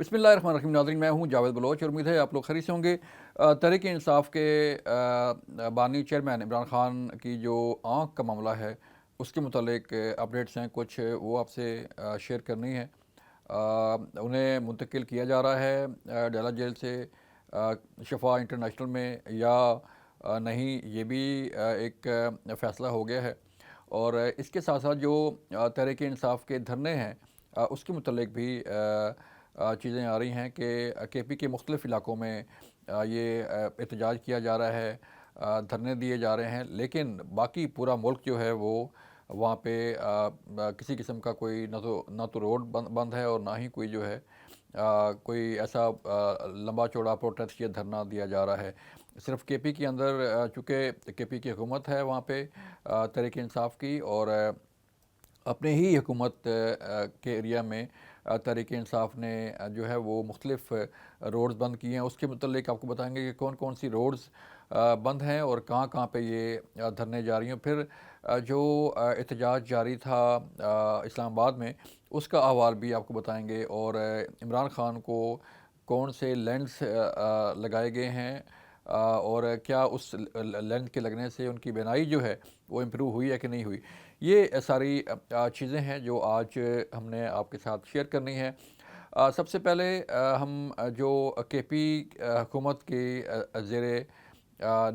بسم اللہ الرحمن الرحیم ناظرین، میں ہوں جاوید بلوچ اور امید ہے آپ لوگ خیریت سے ہوں گے۔ تحریک انصاف کے بانی چیئرمین عمران خان کی جو آنکھ کا معاملہ ہے اس کے متعلق اپڈیٹس ہیں، کچھ وہ آپ سے شیئر کرنی ہے۔ انہیں منتقل کیا جا رہا ہے ڈیلا جیل سے شفا انٹرنیشنل میں یا نہیں، یہ بھی ایک فیصلہ ہو گیا ہے۔ اور اس کے ساتھ ساتھ جو تحریک انصاف کے دھرنے ہیں اس کے متعلق بھی چیزیں آ رہی ہیں کہ کے پی کے مختلف علاقوں میں یہ احتجاج کیا جا رہا ہے، دھرنے دیے جا رہے ہیں، لیکن باقی پورا ملک جو ہے وہ وہاں پہ کسی قسم کا کوئی نہ تو روڈ بند ہے اور نہ ہی کوئی جو ہے کوئی ایسا لمبا چوڑا پروٹیسٹ یا دھرنا دیا جا رہا ہے۔ صرف کے پی کے اندر چونکہ کے پی کی حکومت ہے وہاں پہ تحریک انصاف کی، اور اپنے ہی حکومت کے ایریا میں تحریک انصاف نے جو ہے وہ مختلف روڈز بند کیے ہیں۔ اس کے متعلق آپ کو بتائیں گے کہ کون کون سی روڈز بند ہیں اور کہاں کہاں پہ یہ دھرنے جاری ہیں۔ پھر جو احتجاج جاری تھا اسلام آباد میں، اس کا احوال بھی آپ کو بتائیں گے، اور عمران خان کو کون سے لینڈز لگائے گئے ہیں اور کیا اس لینڈ کے لگنے سے ان کی بینائی جو ہے وہ امپروو ہوئی ہے کہ نہیں ہوئی۔ یہ ساری چیزیں ہیں جو آج ہم نے آپ کے ساتھ شیئر کرنی ہے۔ سب سے پہلے ہم جو کے پی حکومت کی زیر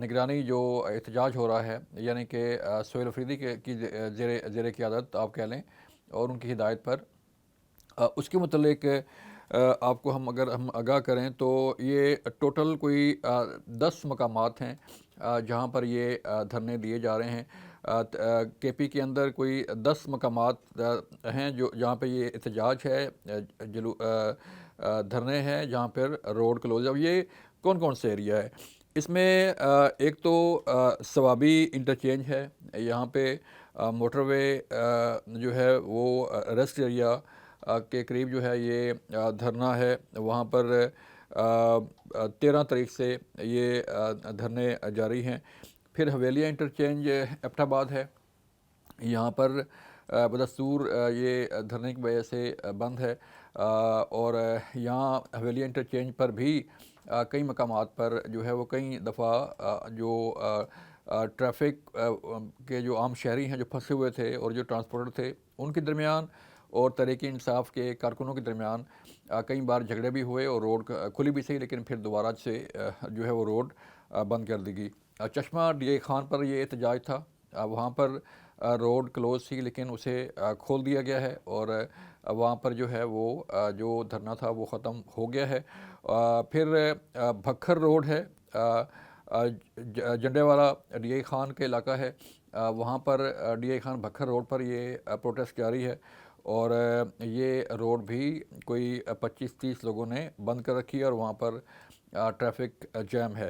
نگرانی جو احتجاج ہو رہا ہے، یعنی کہ سہیل افریدی کی زیر قیادت آپ کہہ لیں، اور ان کی ہدایت پر، اس کے متعلق آپ کو اگر ہم آگاہ کریں تو یہ ٹوٹل کوئی 10 مقامات ہیں جہاں پر یہ دھرنے دیے جا رہے ہیں۔ کے پی کے اندر کوئی 10 مقامات ہیں جہاں پہ یہ احتجاج ہے، دھرنے ہیں جہاں پر روڈ کلوز ہے۔ اب یہ کون کون سے ایریا ہے؟ اس میں ایک تو ثوابی انٹرچینج ہے، یہاں پہ موٹر وے جو ہے وہ ریسٹ ایریا کے قریب جو ہے یہ دھرنا ہے، وہاں پر 13 تاریخ سے یہ دھرنے جاری ہیں۔ پھر حویلیہ انٹرچینج ایبٹ آباد ہے، یہاں پر بدستور یہ دھرنے کی وجہ سے بند ہے، اور یہاں حویلیہ انٹرچینج پر بھی کئی مقامات پر جو ہے وہ کئی دفعہ جو ٹریفک کے جو عام شہری ہیں جو پھنسے ہوئے تھے اور جو ٹرانسپورٹر تھے ان کے درمیان اور تحریک انصاف کے کارکنوں کے درمیان کئی بار جھگڑے بھی ہوئے، اور روڈ کھلی بھی صحیح لیکن پھر دوبارہ سے جو ہے وہ روڈ بند کر دی گئی۔ چشمہ ڈی اے خان پر یہ احتجاج تھا، وہاں پر روڈ کلوز تھی لیکن اسے کھول دیا گیا ہے، اور وہاں پر جو ہے وہ جو دھرنا تھا وہ ختم ہو گیا ہے۔ پھر بھکھر روڈ ہے، جنڈے والا ڈی اے خان کا علاقہ ہے، وہاں پر ڈی اے خان بھکھر روڈ پر یہ پروٹیسٹ جاری ہے، اور یہ روڈ بھی کوئی 25-30 لوگوں نے بند کر رکھی ہے اور وہاں پر ٹریفک جیم ہے۔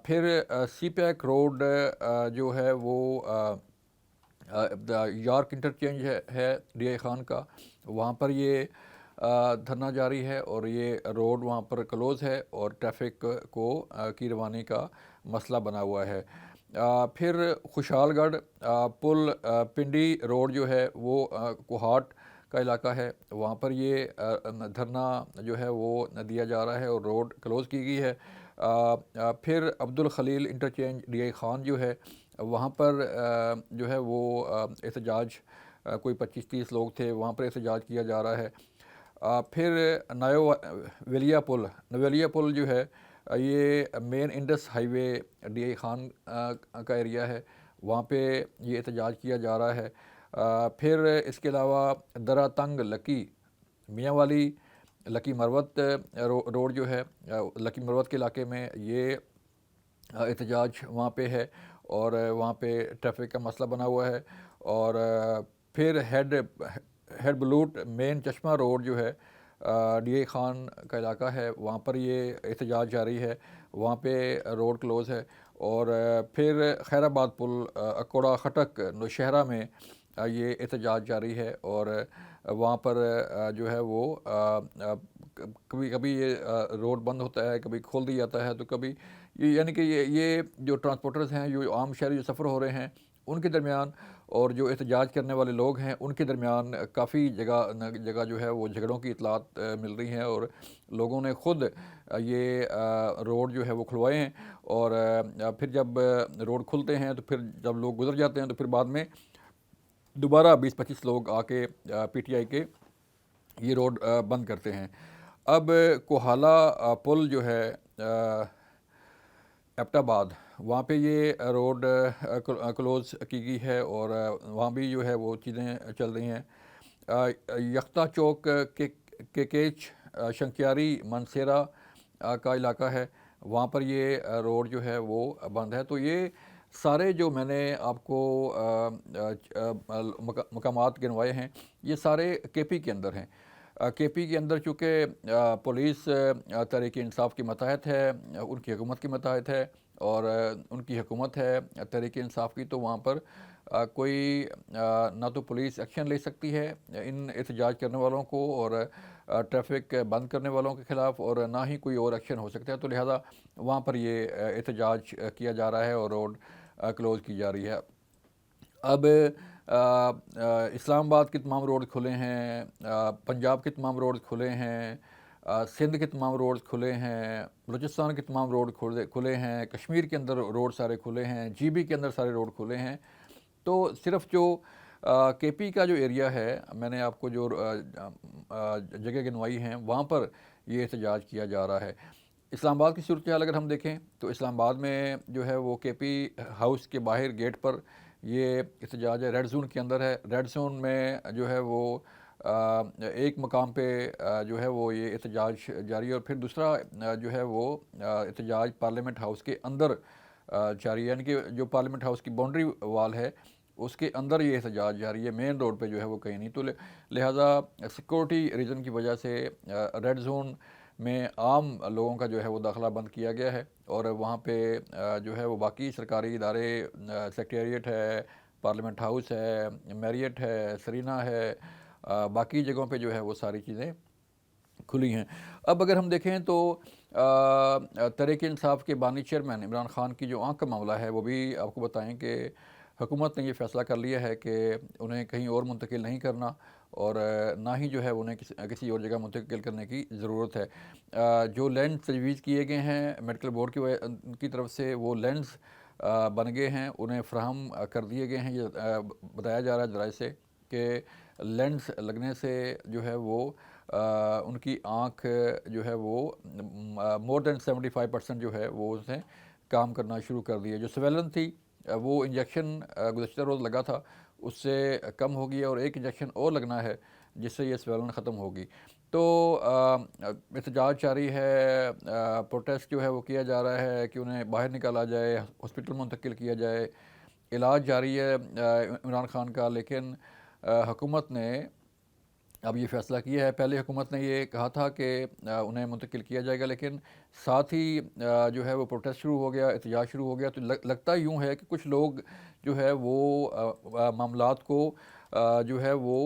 پھر سی پیک روڈ جو ہے وہ یارک انٹرچینج ہے ڈی اے خان کا، وہاں پر یہ دھرنا جاری ہے، اور یہ روڈ وہاں پر کلوز ہے اور ٹریفک کی روانی کا مسئلہ بنا ہوا ہے۔ پھر خوشحال گڑھ پل پنڈی روڈ جو ہے وہ کوہاٹ کا علاقہ ہے، وہاں پر یہ دھرنا جو ہے وہ دیا جا رہا ہے اور روڈ کلوز کی گئی ہے۔ پھر عبدالخلیل انٹرچینج ڈی اے خان جو ہے وہاں پر جو ہے وہ احتجاج کوئی 25-30 لوگ تھے، وہاں پر احتجاج کیا جا رہا ہے۔ پھر نویلیہ پل جو ہے یہ main Indus highway D I Khan کا ایریا ہے، وہاں پہ یہ احتجاج کیا جا رہا ہے۔ پھر اس کے علاوہ درہ تنگ لکی میاں والی لکی مروت روڈ جو ہے، لکی مروت کے علاقے میں یہ احتجاج وہاں پہ ہے، اور وہاں پہ ٹریفک کا مسئلہ بنا ہوا ہے۔ اور پھر ہیڈ بلوٹ مین چشمہ روڈ جو ہے ڈی اے خان کا علاقہ ہے، وہاں پر یہ احتجاج جاری ہے، وہاں پہ روڈ کلوز ہے۔ اور پھر خیر آباد پل اکوڑا خٹک نوشہرہ میں یہ احتجاج جاری ہے، اور وہاں پر جو ہے وہ کبھی کبھی یہ روڈ بند ہوتا ہے، کبھی کھول دیا جاتا ہے، تو کبھی یعنی کہ یہ جو ٹرانسپورٹرز ہیں، جو عام شہری جو سفر ہو رہے ہیں ان کے درمیان اور جو احتجاج کرنے والے لوگ ہیں ان کے درمیان کافی جگہ جو ہے وہ جھگڑوں کی اطلاعات مل رہی ہیں، اور لوگوں نے خود یہ روڈ جو ہے وہ کھلوائے ہیں، اور پھر جب روڈ کھلتے ہیں تو پھر جب لوگ گزر جاتے ہیں تو پھر بعد میں دوبارہ 20-25 لوگ آ کے پی ٹی آئی کے یہ روڈ بند کرتے ہیں۔ اب کوہالہ پل جو ہے ایبٹ آباد، وہاں پہ یہ روڈ کلوز کی گئی ہے، اور وہاں بھی جو ہے وہ چیزیں چل رہی ہیں۔ یختہ چوک کے کیچ شنکیاری منسیرا کا علاقہ ہے، وہاں پر یہ روڈ جو ہے وہ بند ہے۔ تو یہ سارے جو میں نے آپ کو مقامات گنوائے ہیں، یہ سارے کے پی کے اندر ہیں۔ کے پی کے اندر چونکہ پولیس تحریک انصاف کی ماتحت ہے، ان کی حکومت کی ماتحت ہے، اور ان کی حکومت ہے تحریک انصاف کی، تو وہاں پر کوئی نہ تو پولیس ایکشن لے سکتی ہے ان احتجاج کرنے والوں کو اور ٹریفک بند کرنے والوں کے خلاف، اور نہ ہی کوئی اور ایکشن ہو سکتا ہے، تو لہٰذا وہاں پر یہ احتجاج کیا جا رہا ہے اور روڈ کلوز کی جا رہی ہے۔ اب اسلام آباد کے تمام روڈ کھلے ہیں، پنجاب کے تمام روڈ کھلے ہیں، سندھ کے تمام روڈ کھلے ہیں، بلوچستان کے تمام روڈ کھلے ہیں، کشمیر کے اندر روڈ سارے کھلے ہیں، جی بی کے اندر سارے روڈ کھلے ہیں۔ تو صرف جو کے پی کا جو ایریا ہے، میں نے آپ کو جو جگہ گنوائی ہیں وہاں پر یہ احتجاج کیا جا رہا ہے۔ اسلام آباد کی صورتحال اگر ہم دیکھیں تو اسلام آباد میں جو ہے وہ کے پی ہاؤس کے باہر گیٹ پر یہ احتجاج ہے، ریڈ زون کے اندر ہے۔ ریڈ زون میں جو ہے وہ ایک مقام پہ جو ہے وہ یہ احتجاج جاری ہے، اور پھر دوسرا جو ہے وہ احتجاج پارلیمنٹ ہاؤس کے اندر جاری ہے، یعنی کہ جو پارلیمنٹ ہاؤس کی باؤنڈری وال ہے اس کے اندر یہ احتجاج جاری ہے، مین روڈ پہ جو ہے وہ کہیں نہیں۔ تو لہٰذا سیکورٹی ریزن کی وجہ سے ریڈ زون میں عام لوگوں کا جو ہے وہ داخلہ بند کیا گیا ہے، اور وہاں پہ جو ہے وہ باقی سرکاری ادارے، سیکریٹریٹ ہے، پارلیمنٹ ہاؤس ہے، میریٹ ہے، سرینا ہے، باقی جگہوں پہ جو ہے وہ ساری چیزیں کھلی ہیں۔ اب اگر ہم دیکھیں تو تحریک انصاف کے بانی چیئرمین عمران خان کی جو آنکھ کا معاملہ ہے، وہ بھی آپ کو بتائیں کہ حکومت نے یہ فیصلہ کر لیا ہے کہ انہیں کہیں اور منتقل نہیں کرنا، اور نہ ہی جو ہے انہیں کسی اور جگہ منتقل کرنے کی ضرورت ہے۔ جو لینڈ تجویز کیے گئے ہیں میڈیکل بورڈ کی طرف سے، وہ لینڈز بن گئے ہیں، انہیں فراہم کر دیے گئے ہیں۔ یہ بتایا جا رہا ہے ذرائع سے کہ لینس لگنے سے جو ہے وہ ان کی آنکھ جو ہے وہ مور دین 75% جو ہے وہ اس نے کام کرنا شروع کر دی ہے۔ جو سویلن تھی وہ انجیکشن گزشتہ روز لگا تھا، اس سے کم ہو گیا، اور ایک انجیکشن اور لگنا ہے جس سے یہ سویلن ختم ہوگی۔ تو احتجاج جاری ہے، پروٹیسٹ جو ہے وہ کیا جا رہا ہے کہ انہیں باہر نکالا جائے، ہاسپٹل منتقل کیا جائے، علاج جاری ہے عمران خان کا۔ لیکن حکومت نے اب یہ فیصلہ کیا ہے، پہلے حکومت نے یہ کہا تھا کہ انہیں منتقل کیا جائے گا، لیکن ساتھ ہی جو ہے وہ پروٹیسٹ شروع ہو گیا، احتجاج شروع ہو گیا۔ تو لگتا یوں ہے کہ کچھ لوگ جو ہے وہ معاملات کو جو ہے وہ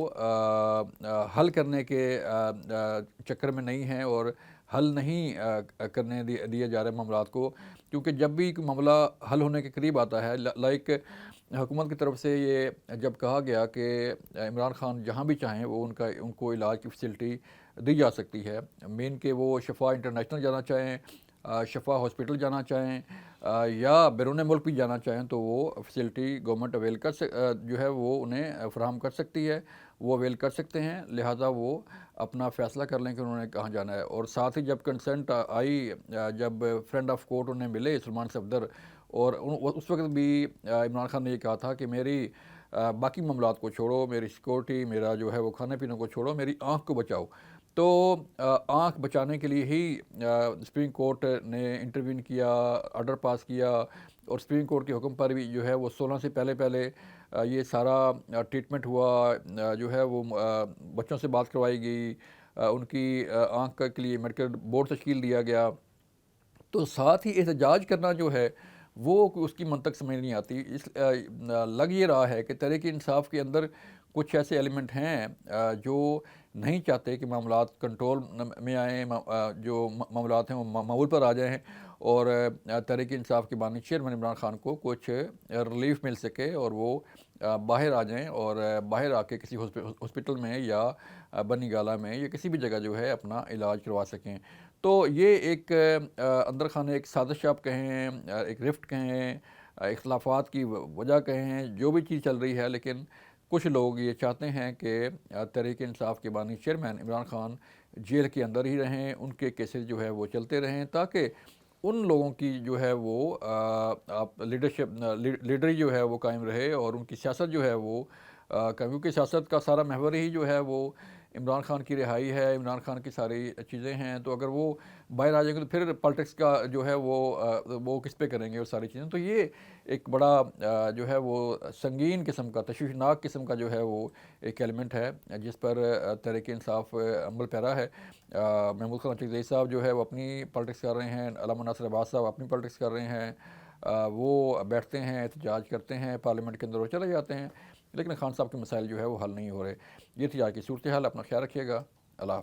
حل کرنے کے چکر میں نہیں ہیں، اور حل نہیں کرنے دیے جا رہے معاملات کو، کیونکہ جب بھی کوئی معاملہ حل ہونے کے قریب آتا ہے، لائک حکومت کی طرف سے یہ جب کہا گیا کہ عمران خان جہاں بھی چاہیں وہ ان کو علاج کی فیسلٹی دی جا سکتی ہے، مین کہ وہ شفا انٹرنیشنل جانا چاہیں، شفا ہاسپٹل جانا چاہیں، یا بیرون ملک بھی جانا چاہیں، تو وہ فیسلٹی گورنمنٹ اویل جو ہے وہ انہیں فراہم کر سکتی ہے، وہ اویل کر سکتے ہیں۔ لہٰذا وہ اپنا فیصلہ کر لیں کہ انہوں نے کہاں جانا ہے۔ اور ساتھ ہی جب کنسنٹ آئی، جب فرینڈ آف کورٹ انہیں ملے سلمان صفدر، اور اس وقت بھی عمران خان نے یہ کہا تھا کہ میری باقی معاملات کو چھوڑو، میری سیکورٹی، میرا جو ہے وہ کھانے پینے کو چھوڑو، میری آنکھ کو بچاؤ۔ تو آنکھ بچانے کے لیے ہی سپریم کورٹ نے انٹروین کیا، آرڈر پاس کیا، اور سپریم کورٹ کے حکم پر بھی جو ہے وہ 16 سے پہلے یہ سارا ٹریٹمنٹ ہوا، جو ہے وہ بچوں سے بات کروائی گئی، ان کی آنکھ کے لیے میڈیکل بورڈ تشکیل دیا گیا۔ تو ساتھ ہی احتجاج کرنا جو ہے وہ اس کی منطق سمجھ نہیں آتی۔ لگ یہ رہا ہے کہ تحریک انصاف کے اندر کچھ ایسے ایلیمنٹ ہیں جو نہیں چاہتے کہ معاملات کنٹرول میں آئیں، جو معاملات ہیں وہ معمول پر آ جائیں، اور تحریک انصاف کے بانی چیئرمین عمران خان کو کچھ ریلیف مل سکے اور وہ باہر آ جائیں اور باہر آ کے کسی ہاسپٹل میں یا بنی گالہ میں یا کسی بھی جگہ جو ہے اپنا علاج کروا سکیں۔ تو یہ ایک اندر خانے ایک سازش آپ کہیں، ایک رفٹ کہیں، اختلافات کی وجہ کہیں، جو بھی چیز چل رہی ہے، لیکن کچھ لوگ یہ چاہتے ہیں کہ تحریک انصاف کے بانی چیئرمین عمران خان جیل کے اندر ہی رہیں، ان کے کیسز جو ہے وہ چلتے رہیں، تاکہ ان لوگوں کی جو ہے وہ آپ لیڈری جو ہے وہ قائم رہے اور ان کی سیاست جو ہے وہ کیونکہ سیاست کا سارا محور ہی جو ہے وہ عمران خان کی رہائی ہے، عمران خان کی ساری چیزیں ہیں، تو اگر وہ باہر آ جائیں گے تو پھر پالیٹکس کا جو ہے وہ کس پہ کریں گے وہ ساری چیزیں۔ تو یہ ایک بڑا جو ہے وہ سنگین قسم کا، تشویشناک قسم کا جو ہے وہ ایک ایلیمنٹ ہے جس پر تحریک انصاف عمل پیرا ہے۔ محمود خان چکزئی صاحب جو ہے وہ اپنی پالیٹکس کر رہے ہیں، علامہ ناصر عباس صاحب اپنی پالیٹکس کر رہے ہیں، وہ بیٹھتے ہیں، احتجاج کرتے ہیں، پارلیمنٹ کے اندر وہ چلے جاتے ہیں، لیکن خان صاحب کے مسائل جو ہے وہ حل نہیں ہو رہے۔ یہ تھی آج کی صورتحال، اپنا خیال رکھیے گا، اللہ حافظ۔